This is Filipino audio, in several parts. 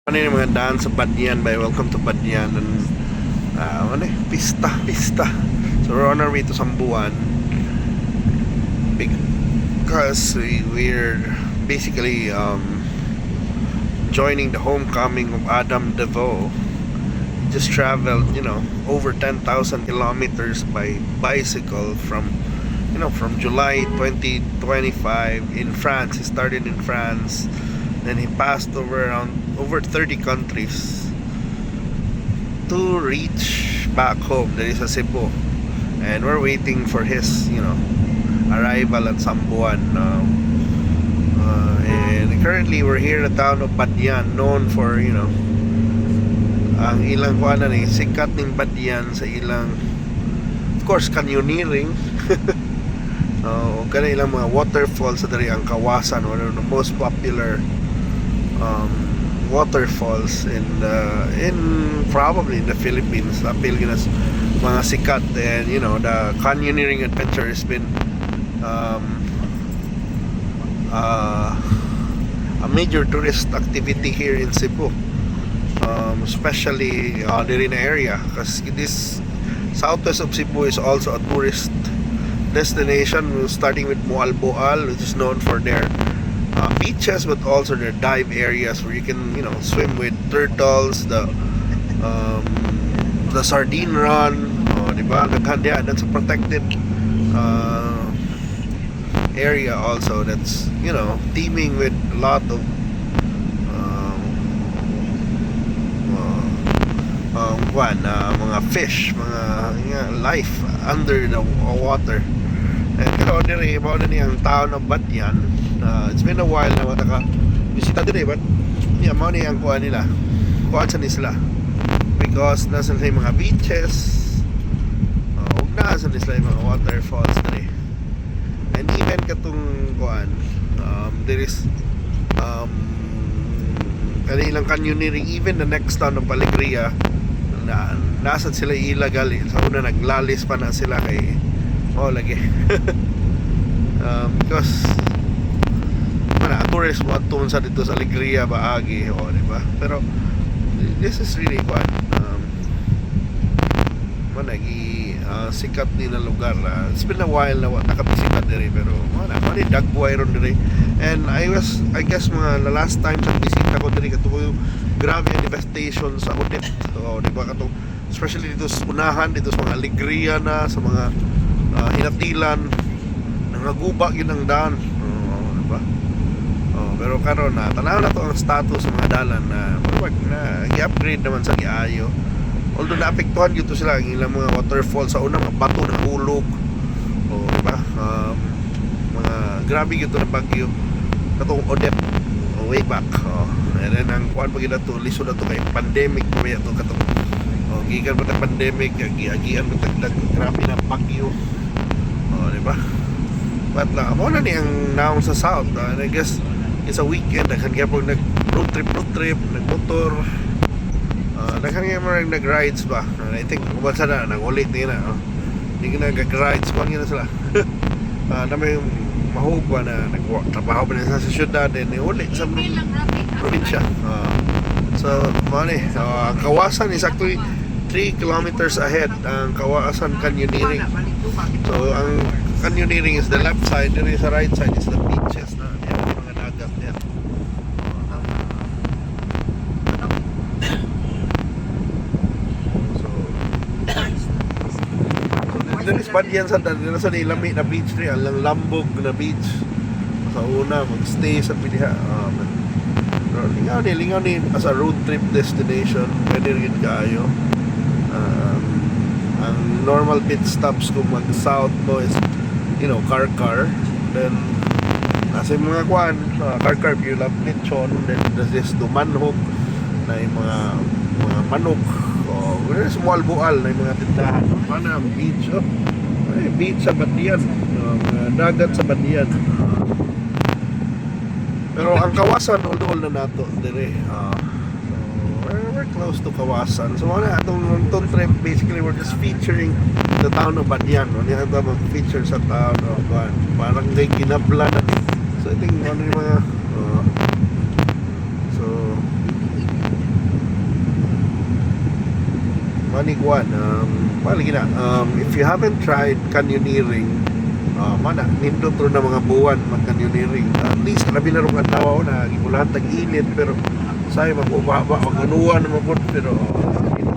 Ano yung mga daan sa Banyan by Welcome to Banyan and pista. So we're on our way to Sambuan because we're basically joining the homecoming of Adam DeVoe. He just traveled, over 10,000 kilometers by bicycle from July 2025 in France. He started in France. Then he passed over 30 countries to reach back home. That is sa Cebu, and we're waiting for his, arrival at Sambuan. And currently we're here in the town of Banyan, known for, ang ilang kuanan sikat ning Banyan sa ilang, of course, canyoneering. Kana ilang mga waterfalls sa dari ang Kawasan, one of the most popular waterfalls in probably in the Philippines. Apil ginas mga sikat, and the canyoneering adventure has been a major tourist activity here in Cebu, especially diri na area, because this southwest of Cebu is also a tourist destination, starting with Moalboal, which is known for their beaches, but also their dive areas where you can swim with turtles, the sardine run, diba? That's a protected area also, that's teeming with a lot of mga fish, mga life under the water. And diri mao na niyang town of Banyan. It's been a while na mataka bisita diri, but mao ni ang kuan nila. Kuan sa nisla. Because nasa sila mga beaches. Ug nasa sila mga waterfalls diri. And even katong kuan, there is kanilang canyoneering, even the next town of Alegria, nasa sila illegal. Sa una naglalis pa na sila kay lagi. Because tourist mo atun sa dito sa Alegria baagi, diba? Pero this is really quite sikat din na lugar. It's been a while na nakabisita diri, pero mani dagbuay ron diri. And I guess mga last time sa bisita ko diri kato yung grabe ang devastation sa Odette, diba? Kato especially dito sa unahan, dito sa mga Alegria na sa mga hinatilan, nangaguba yun ang daan, diba? Pero karon na tanaw na to ang status sa mga dalan na i-upgrade naman sa giayo, although naapektuhan dito sila ang ilang mga waterfall sa una, mga bato na hulog, diba? Mga grabe yun na bagyo katong Odette way back, and then ang kuan pag ito lisod na to kay pandemic pa ito katong gikan pa pandemic, giagian pa grabe na bagyo, diba? But mo na ni ang naong sa south, and I guess it's a weekend, naghan kaya po nag road trip, nagmotor, naghan kaya mo nag-rides ba. I think kumansa na nag-ulit nila, hindi ka nag-rides pa nila sila. Na may mahugwa na nagtrabaho pa nila sa syudad, and ulit sa probinsya. So money, ang Kawasan is actually 3 kilometers ahead, ang Kawasan canyoneering. So ang canyoneering is the left side, and sa right side is the beaches na mga dagat yan. There is Banyan sa nilami na beach rin, ang Lambog na beach. Sa una magstay sa piliha, lingaw ni as a road trip destination, pwede rin kayo. Ang normal pit stops kung mag south mo is Karkar, then nasa mga kuan, Karkar, you love lechon, then there's this Dumanhog na yung mga manok, there's Moalboal na yung mga tindahan. Paano ang beach, beach sa Banyan, mga dagat sa Banyan. Pero ang Kawasan all na nato dire. We're close to Kawasan. So itong trip, basically we're just featuring the town of Banyan. Hindi na mag-feature sa town of parang may kinablanan. So I think ano yung mga manikuan, if you haven't tried canyoneering, mana nindot ro na mga buwan mag-canyoneering. At least labi na ron adlaw na gibulahan tag-init, pero say mababa magunuan na mabot, pero yung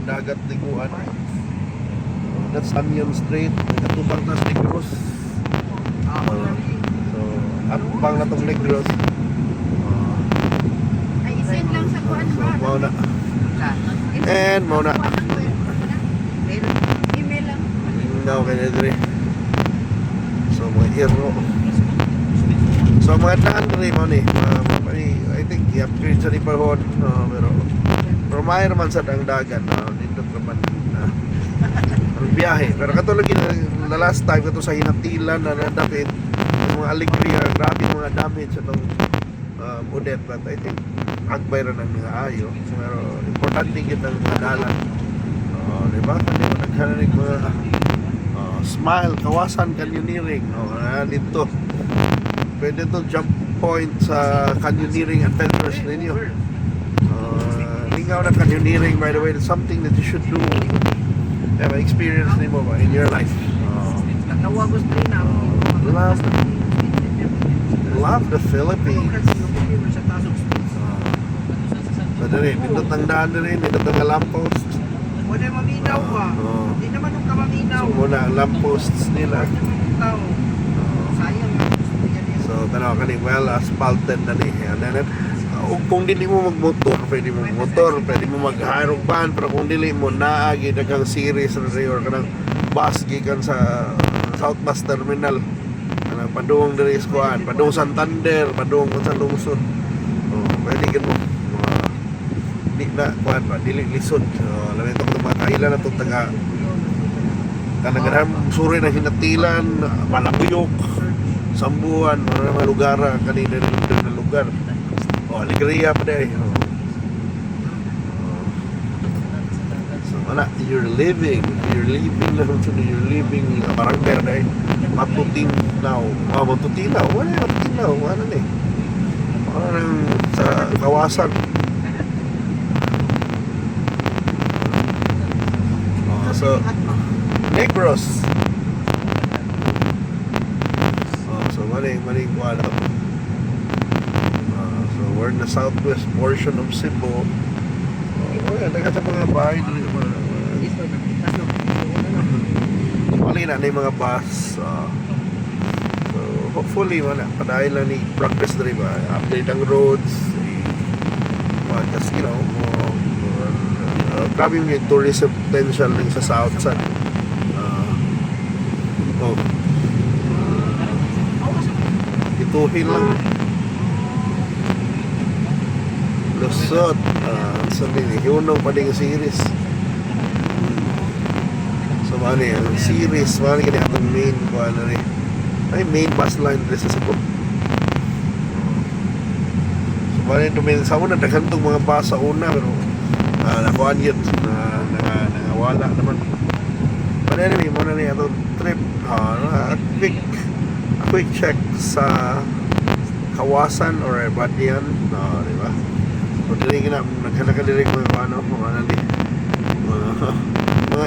dagat liguan. That's Onion Street, katubang tas Negros. So abang na tong Negros. Ay, isin lang sa kuan So ba? mao na. And mao na. Email lang. Now kaya dire. So mga hero. So mga daan dire mo ni. I think i-upgrade sa Liparhon, pero may naman sa dagat, dito naman ang biyahe. Pero katulad na last time kato sa hinatilan na nadapit yung mga alegria, grabe mga damage sa itong udet. But I think agbay rin ang mga ayo. Pero importante yun ang mga dalan. Diba? Hindi mo nagkananig mga smile, kawasan, canyoneering. Dito. Pwede to jump point sa canyoneering adventures ninyo. Lingaw na canyoneering, by the way, it's something that you should do. Have an experience nimo ba in your life. Love the Philippines. So dali, nindot ang daan rin, nindot ang lamppost. Wala maminaw ba? Hindi naman nung kamaminaw. So muna ang lampposts nila. Sayang. So tanaw kani well asphalted na ni. And then kung dili mo magmotor, pwede mo magmotor, pwede mo mag-harong van, pero kung dili mo naagi daghang series na or kanang bus gikan sa South Bus Terminal. Kanang padung diri sa kuan, padung Santander, padung sa Lungsod. Pwede gid mo. Di na kuan ba dili lisod. Labi tong mga kailan na tong taga kanang suri na hinatilan, Malabuyok, Sambuan, mga lugar kanina na lugar. Alegria pa day. So wala, you're living lang so you're living parang day. Matutinaw. Matutinaw. Wala matutinaw. Ano ni? Parang sa kawasan. So Negros. So mali wala. So we're in the southwest portion of Cebu. Dagat sa mga bahay dito. Mali na yung mga bus. So hopefully wala. Padayon lang ni progress na rin ba. Update ang roads. Just grabe yung tourism potential din sa south side. Ituhin lang. Lusot. Sabi ni Hunong pa din yung series. So ano yan, series, ano kaya itong main ano rin. Ay, main bus line rin sa Cebu. So ano yung sa una, daghan itong mga bus sa una, pero nakuhaan yun, nangawala naman. But anyway, muna na itong trip, quick check sa Kawasan or Badian, diba? So dili naghanakadirig mga mga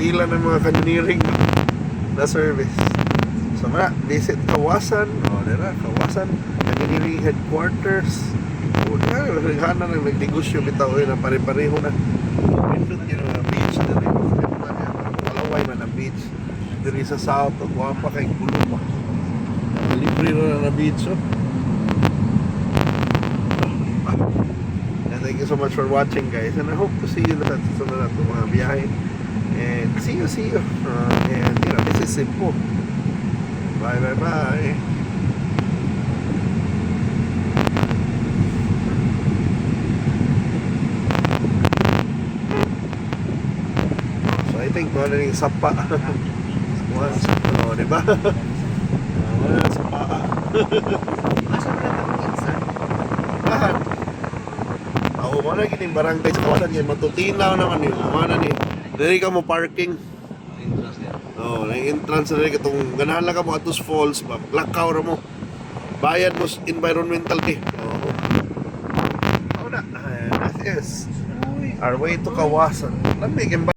ilan ng mga canyoneering na service. So muna, visit Kawasan, diba? Kawasan canyoneering headquarters. Naghanan ng nagnegosyo bitaw na pare-pareho na. Pindot yung beach na rin. Kalaway man ang beach. Diri sa south, guwapa kay kulo pa. Libre na beach. Thank you so much for watching, guys, and I hope to see you sa susunod na itong mga biyahe. And see you. And this is Cebu. Bye. I think wala rin sapa. Diba? Wala sapa. Asa pala ang pinsan? Lahat. Wala gining barangay sa Kawasan kaya matutinaw naman yun. Wala ni. Dili ka mo parking. Na entrance na rin katong ganahan lang ka mo atos falls. Lakaw ra mo. Bayad mo environmental fee. That is uy. Our way to Kawasan. Lamig,